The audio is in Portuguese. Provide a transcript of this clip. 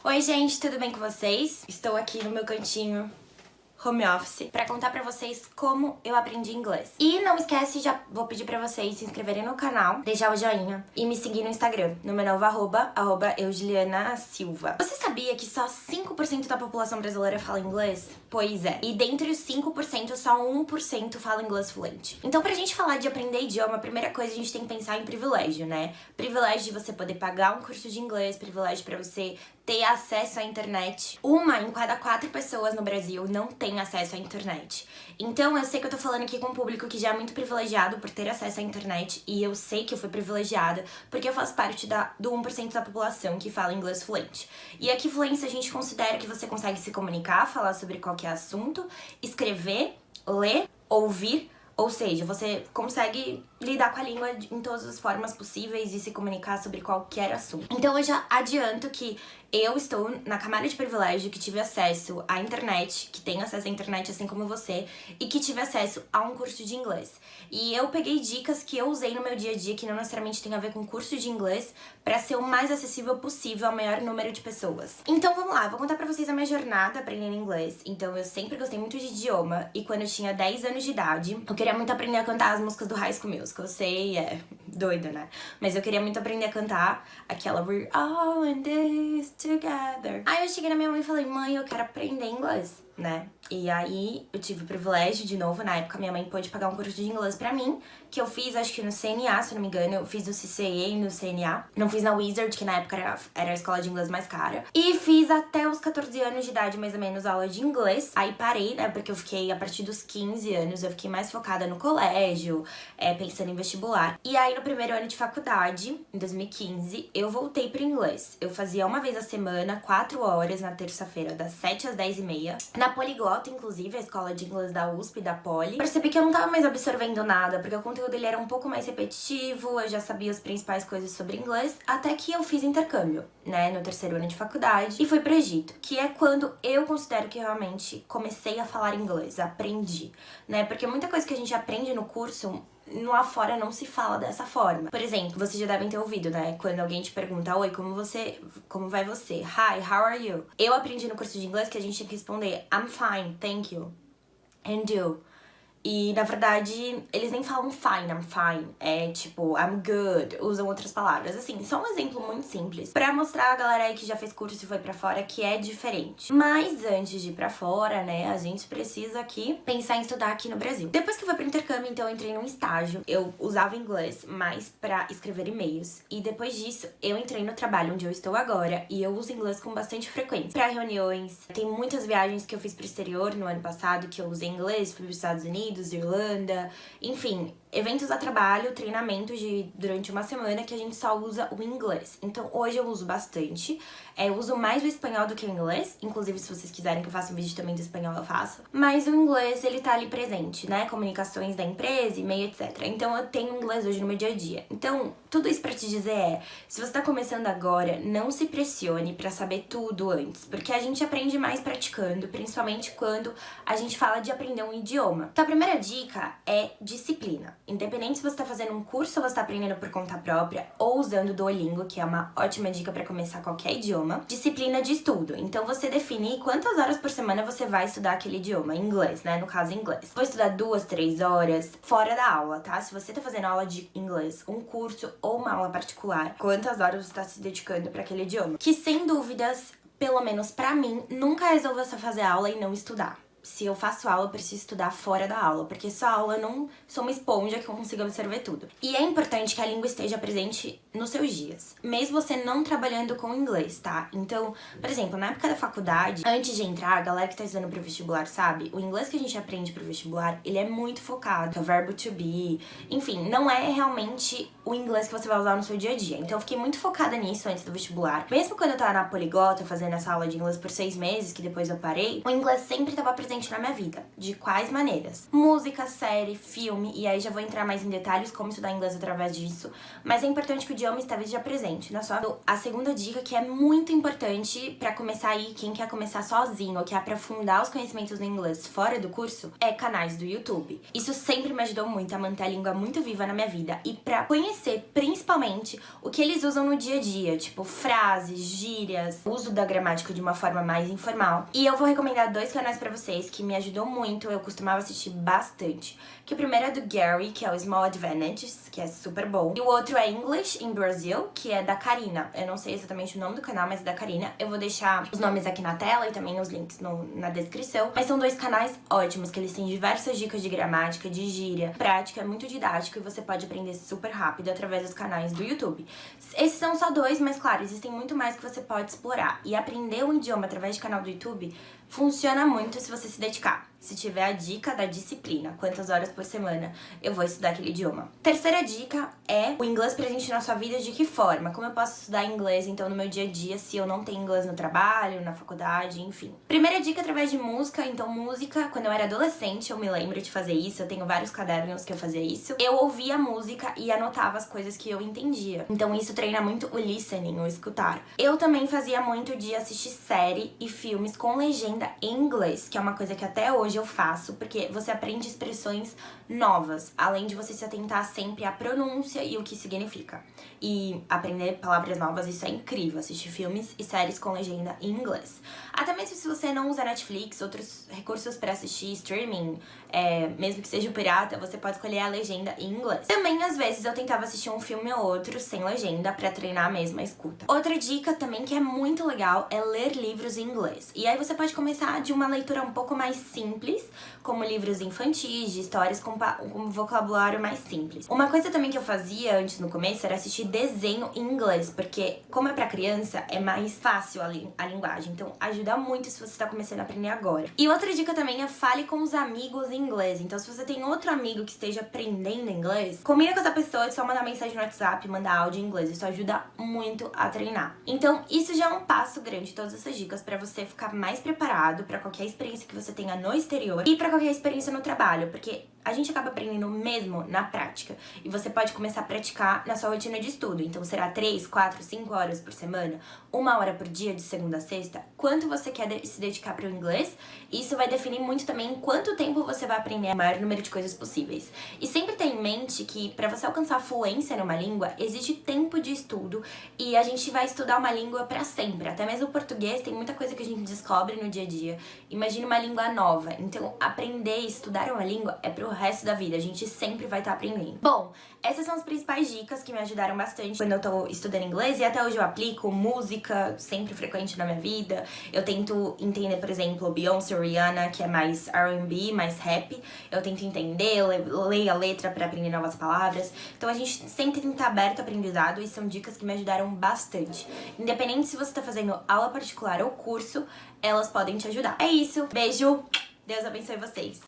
Oi gente, tudo bem com vocês? Estou aqui no meu cantinho home office pra contar pra vocês como eu aprendi inglês. E não esquece, já vou pedir pra vocês se inscreverem no canal, deixar o joinha e me seguir no Instagram, no meu novo arroba @eugilianasilva. Você sabia que só 5% da população brasileira fala inglês? Pois é. E dentre os 5%, só 1% fala inglês fluente. Então pra gente falar de aprender idioma, a primeira coisa a gente tem que pensar em privilégio, né? Privilégio de você poder pagar um curso de inglês, privilégio pra você ter acesso à internet. Uma em cada 4 pessoas no Brasil não tem acesso à internet. Então eu sei que eu tô falando aqui com um público que já é muito privilegiado por ter acesso à internet, e eu sei que eu fui privilegiada porque eu faço parte do 1% da população que fala inglês fluente. E aqui fluência a gente considera que você consegue se comunicar, falar sobre qualquer assunto, escrever, ler, ouvir, ou seja, você consegue lidar com a língua em todas as formas possíveis e se comunicar sobre qualquer assunto. Então eu já adianto que eu estou na camada de privilégio que tive acesso à internet, que tem acesso à internet assim como você, e que tive acesso a um curso de inglês. E eu peguei dicas que eu usei no meu dia a dia, que não necessariamente tem a ver com curso de inglês, pra ser o mais acessível possível ao maior número de pessoas. Então vamos lá, eu vou contar pra vocês a minha jornada aprendendo inglês. Então eu sempre gostei muito de idioma, e quando eu tinha 10 anos de idade, eu queria muito aprender a cantar as músicas do High School Musical. Eu sei, é doido, né? Mas eu queria muito aprender a cantar aquela We're all in this together. Aí eu cheguei na minha mãe e falei, mãe, eu quero aprender inglês, né? E aí eu tive o privilégio, de novo, na época minha mãe pôde pagar um curso de inglês pra mim, que eu fiz, acho que no CNA, se eu não me engano, eu fiz no CCA e no CNA. Não fiz na Wizard, que na época era a escola de inglês mais cara. E fiz até os 14 anos de idade, mais ou menos, aula de inglês. Aí parei, né, porque eu fiquei, a partir dos 15 anos, eu fiquei mais focada no colégio, pensando em vestibular. E aí no primeiro ano de faculdade, em 2015, eu voltei pro inglês. Eu fazia uma vez a semana, 4 horas na terça-feira, das 7 às 10h30. Na Poliglota, inclusive, a escola de inglês da USP, da Poli. Percebi que eu não tava mais absorvendo nada, porque o conteúdo ele era um pouco mais repetitivo, eu já sabia as principais coisas sobre inglês, até que eu fiz intercâmbio, né, no terceiro ano de faculdade, e fui pro Egito, que é quando eu considero que realmente comecei a falar inglês, aprendi, né, porque muita coisa que a gente aprende no curso, lá fora não se fala dessa forma. Por exemplo, vocês já devem ter ouvido, né? Quando alguém te pergunta, oi, como vai você? Hi, how are you? Eu aprendi no curso de inglês que a gente tinha que responder I'm fine, thank you. And you? E, na verdade, eles nem falam fine, I'm fine. É tipo, I'm good. Usam outras palavras. Assim, só um exemplo muito simples pra mostrar a galera aí que já fez curso e foi pra fora que é diferente. Mas antes de ir pra fora, né, a gente precisa aqui pensar em estudar aqui no Brasil. Depois que eu fui pro intercâmbio, então, eu entrei num estágio. Eu usava inglês mais pra escrever e-mails. E depois disso, eu entrei no trabalho onde eu estou agora. E eu uso inglês com bastante frequência. Pra reuniões, tem muitas viagens que eu fiz pro exterior no ano passado que eu usei inglês. Fui pros Estados Unidos, Irlanda, enfim, eventos a trabalho, treinamentos durante uma semana que a gente só usa o inglês. Então hoje eu uso bastante, eu uso mais o espanhol do que o inglês, inclusive se vocês quiserem que eu faça um vídeo também do espanhol eu faço, mas o inglês ele tá ali presente, né, comunicações da empresa, e-mail, etc. Então eu tenho inglês hoje no meu dia a dia. Então tudo isso pra te dizer se você tá começando agora, não se pressione pra saber tudo antes, porque a gente aprende mais praticando, principalmente quando a gente fala de aprender um idioma. Então a primeira dica é disciplina. Independente se você tá fazendo um curso ou você tá aprendendo por conta própria ou usando o Duolingo, que é uma ótima dica pra começar qualquer idioma. Disciplina de estudo. Então você definir quantas horas por semana você vai estudar aquele idioma, inglês, né? No caso, inglês. Vou estudar 2, 3 horas fora da aula, tá? Se você tá fazendo aula de inglês, um curso ou uma aula particular, quantas horas você tá se dedicando pra aquele idioma? Que sem dúvidas, pelo menos pra mim, nunca resolveu só fazer aula e não estudar. Se eu faço aula, eu preciso estudar fora da aula, porque só aula eu não sou uma esponja que eu consigo absorver tudo. E é importante que a língua esteja presente nos seus dias, mesmo você não trabalhando com inglês, tá? Então, por exemplo, na época da faculdade, antes de entrar, a galera que tá estudando pro vestibular sabe, o inglês que a gente aprende pro vestibular, ele é muito focado, é o verbo to be, enfim, não é realmente o inglês que você vai usar no seu dia a dia. Então eu fiquei muito focada nisso antes do vestibular. Mesmo quando eu tava na Poliglota, fazendo essa aula de inglês por 6 meses, que depois eu parei, o inglês sempre tava presente na minha vida. De quais maneiras? Música, série, filme, e aí já vou entrar mais em detalhes como estudar inglês através disso, mas é importante que o idioma esteja presente na sua vida. A segunda dica, que é muito importante pra começar aí, quem quer começar sozinho ou quer aprofundar os conhecimentos no inglês fora do curso, é canais do YouTube. Isso sempre me ajudou muito a manter a língua muito viva na minha vida, e pra conhecer conhecer principalmente o que eles usam no dia a dia, tipo frases, gírias, uso da gramática de uma forma mais informal. E eu vou recomendar 2 canais pra vocês que me ajudou muito, eu costumava assistir bastante. Que o primeiro é do Gary, que é o Small Advantages, que é super bom. E o outro é English in Brazil, que é da Karina. Eu não sei exatamente o nome do canal, mas é da Karina. Eu vou deixar os nomes aqui na tela e também os links na descrição. Mas são 2 canais ótimos, que eles têm diversas dicas de gramática, de gíria, prática, é muito didático e você pode aprender super rápido através dos canais do YouTube. Esses são só 2, mas claro, existem muito mais que você pode explorar. E aprender um idioma através de canal do YouTube funciona muito se você se dedicar. Se tiver a dica da disciplina, quantas horas por semana eu vou estudar aquele idioma. Terceira dica é o inglês presente na sua vida de que forma? Como eu posso estudar inglês, então, no meu dia a dia, se eu não tenho inglês no trabalho, na faculdade, enfim. Primeira dica através de música. Então, música, quando eu era adolescente, eu me lembro de fazer isso, eu tenho vários cadernos que eu fazia isso. Eu ouvia música e anotava as coisas que eu entendia. Então, isso treina muito o listening, o escutar. Eu também fazia muito de assistir série e filmes com legenda em inglês, que é uma coisa que até hoje eu faço, porque você aprende expressões novas, além de você se atentar sempre à pronúncia e o que significa. E aprender palavras novas, isso é incrível, assistir filmes e séries com legenda em inglês. Até mesmo se você não usa Netflix, outros recursos para assistir, streaming, mesmo que seja o pirata, você pode escolher a legenda em inglês. Também, às vezes, eu tentava assistir um filme ou outro sem legenda pra treinar mesmo a escuta. Outra dica também que é muito legal é ler livros em inglês. E aí você pode começar de uma leitura um pouco mais simples, como livros infantis, de histórias com vocabulário mais simples. Uma coisa também que eu fazia antes no começo era assistir desenho em inglês, porque como é pra criança, é mais fácil a linguagem. Então ajuda muito se você tá começando a aprender agora. E outra dica também é fale com os amigos em inglês. Então se você tem outro amigo que esteja aprendendo inglês, combina com essa pessoa, é só mandar mensagem no WhatsApp, mandar áudio em inglês. Isso ajuda muito a treinar. Então isso já é um passo grande, todas essas dicas, pra você ficar mais preparado pra qualquer experiência que você tenha no exterior e pra qualquer experiência no trabalho, porque a gente acaba aprendendo mesmo na prática. E você pode começar a praticar na sua rotina de estudo. Então será 3, 4, 5 horas por semana, 1 hora por dia, de segunda a sexta. Quanto você quer se dedicar para o inglês, isso vai definir muito também em quanto tempo você vai aprender o maior número de coisas possíveis. E sempre tenha em mente que para você alcançar fluência numa língua, existe tempo de estudo e a gente vai estudar uma língua para sempre. Até mesmo o português tem muita coisa que a gente descobre no dia a dia. Imagina uma língua nova. Então aprender e estudar uma língua é pro resto da vida. A gente sempre vai estar aprendendo. Bom, essas são as principais dicas que me ajudaram bastante quando eu tô estudando inglês e até hoje eu aplico música sempre frequente na minha vida. Eu tento entender, por exemplo, Beyoncé, Rihanna, que é mais R&B, mais rap. Eu tento entender, leio a letra pra aprender novas palavras. Então a gente sempre tem que estar aberto ao aprendizado e são dicas que me ajudaram bastante. Independente se você tá fazendo aula particular ou curso, elas podem te ajudar. É isso, beijo, Deus abençoe vocês.